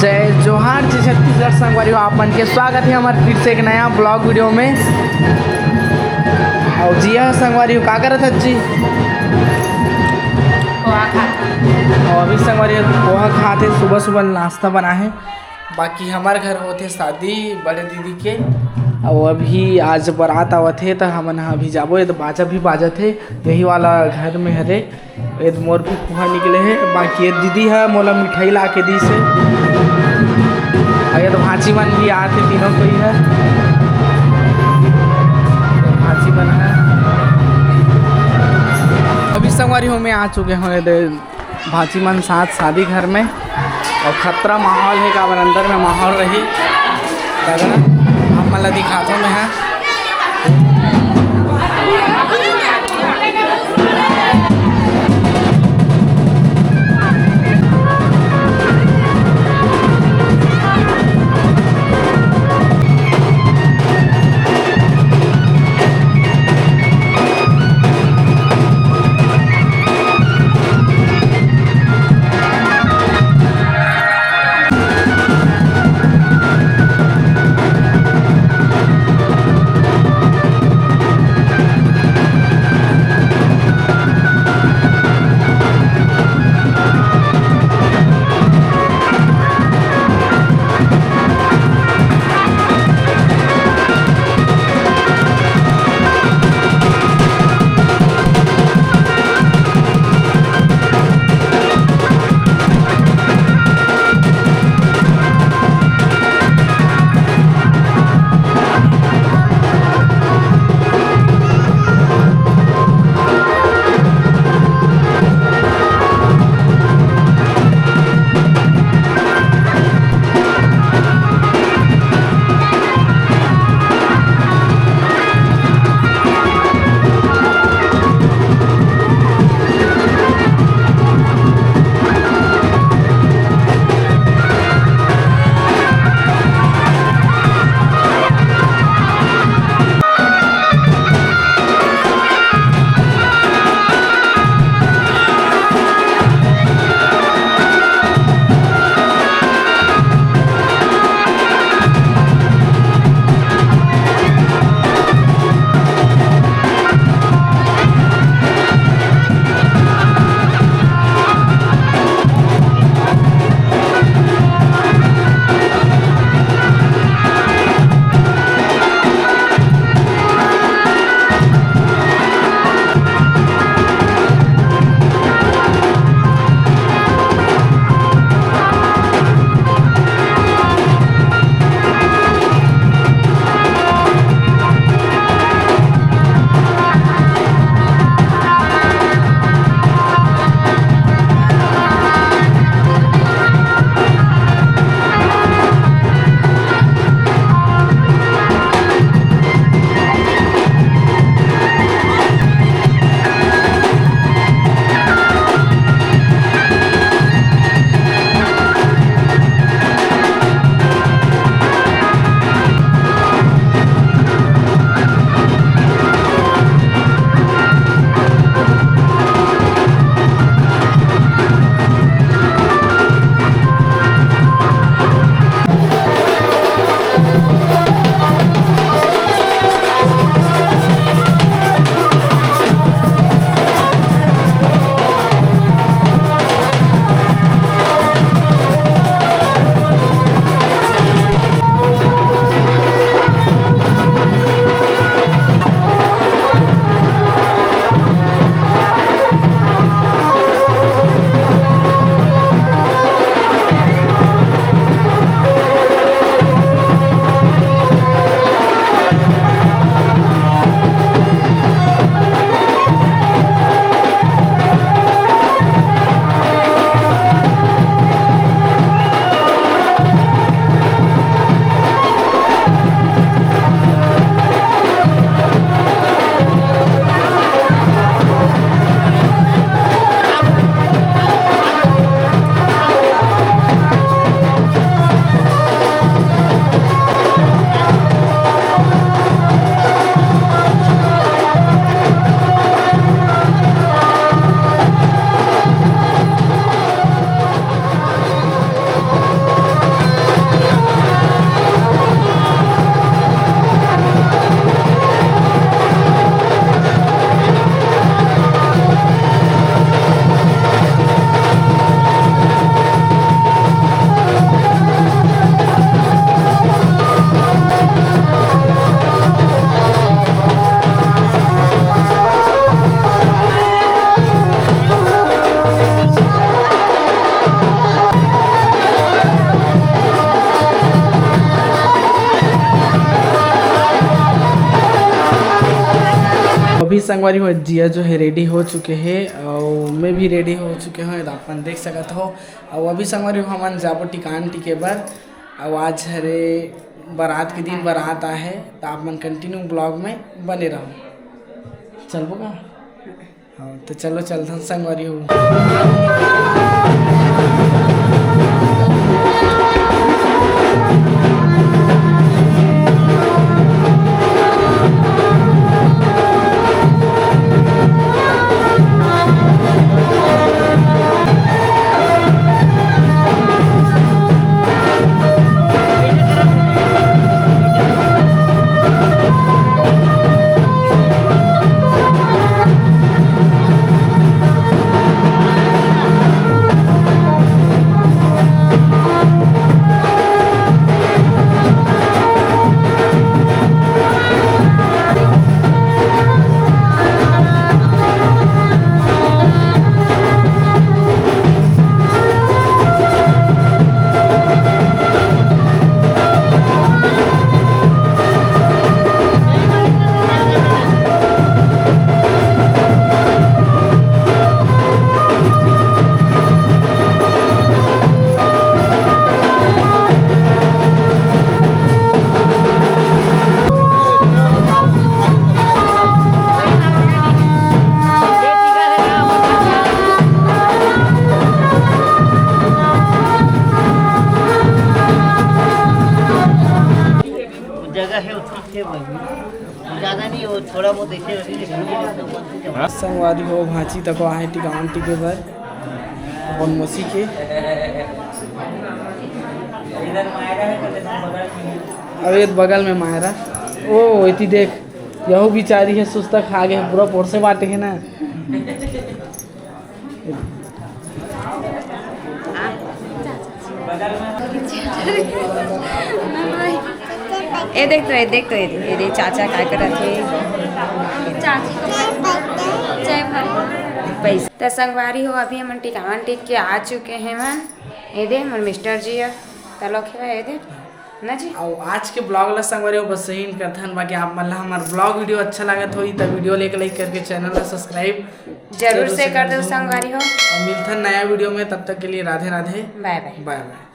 जय जोहार जी छत्तीसगढ़ संगवारी आप मन के स्वागत है हमारे फिर से एक नया ब्लॉग वीडियो में। और जिया संगवारी का करत हत जी? और अभी संगवारी पोहा खाते सुबह सुबह नाश्ता बना है। बाकी हमारे घर होते शादी बड़े दीदी के और अभी आज बारात आवत है तो हमन अभी जाबो। ये तो बाजा भी बाजत है यही वाला घर में हरे। ये मोर भी पोहा निकले है। बाकी ये दीदी है मोला मिठाई ला के दी से। ये तो भांची मन भी आते तीनों कोई है। भांची बना है अभी संगवारी हो में आ चुके हैं भांची मन साथ शादी घर में। और खतरा माहौल है का अंदर में माहौल रही हम मतलब दिखाते में है। संगवारी हो जिया जो है रेडी हो चुके हैं और मैं भी रेडी हो चुके हैं, तो अपन देख सकत हो। और अभी संगवारी हो हमन जाबो टिकान टिके बर। और आज हरे बारात के दिन बारात आए है, तो आप मन कंटिन्यू ब्लॉग में बने रहो। चलबो का? हाँ तो चलो चलते संगवारी हो। ज़्यादा नहीं हो, थोड़ा बहुत ऐसे संगवारी हो भांची तक आहे टिकान टिके बर अपन मसी के। अरे बगल में मायरा ओ इति देख, यहो बिचारी है सुस्ता खा गए पूरा पोर से बाटे है ना। ये देख तो ये चाचा काय करत थे। पैसा तो संगवारी हो अभी हम टिकान टिक के आ चुके हैं मन। ये दे मन मिस्टर जी तलो खेवा ये दे ना जी। और आज के ब्लॉग ला संगवारी हो बस सही करथन। बाकी आप मन ला हमार ब्लॉग वीडियो अच्छा लागत होई तो वीडियो लाइक करके चैनल ला सब्सक्राइब जरूर से कर दो संगवारी हो। और मिलथन नया वीडियो में, तब तक के लिए Radhe Radhe, bye bye. Bye bye.